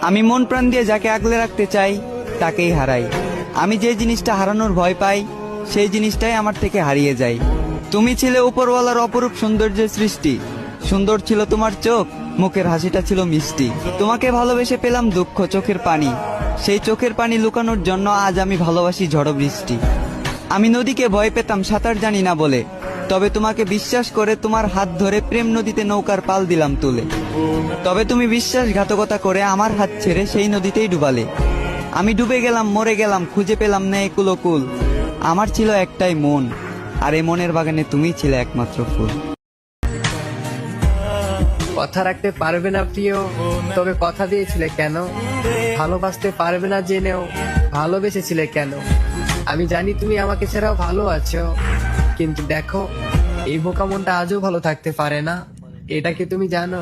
আমি মন প্রাণ দিয়ে যাকে আগলে রাখতে চাই তাকেই হারাই। আমি যে জিনিসটা হারানোর ভয় পাই সেই জিনিসটাই আমার থেকে হারিয়ে যায়। তুমি ছিলে উপরওয়ালার অপরূপ সৌন্দর্যের সৃষ্টি। সুন্দর ছিল তোমার চোখ, মুখের হাসিটা ছিল মিষ্টি। তোমাকে ভালোবেসে পেলাম দুঃখ চোখের পানি। সেই চোখের পানি লুকানোর জন্য আজ আমি ভালোবাসি ঝড় বৃষ্টি। আমি নদীকে ভয় পেতাম সাঁতার জানি না বলে, তবে তোমাকে বিশ্বাস করে তোমার হাত ধরে প্রেম নদীতে নৌকার পাল দিলাম তুলে। তবে তুমি বিশ্বাসঘাতকতা করে আমার হাত ছেড়ে সেই নদীতেই ডুবালে। আমি ডুবে গেলাম, মরে গেলাম, খুঁজে পেলাম না একুলকুল। আমার ছিল একটাই মন, আর এই মনের বাগানে তুমিই ছিলে একমাত্র ফুল। কথা রাখতে পারবে না প্রিয়, তবে কথা দিয়েছিলে কেন? ভালোবাসতে পারবে না জেনেও ভালোবেসেছিলে কেন? আমি জানি তুমি আমাকে ছাড়াও ভালো আছো, কিন্তু দেখো এই বোকা মনটা আজও ভালো থাকতে পারে না। এটা কি তুমি জানো?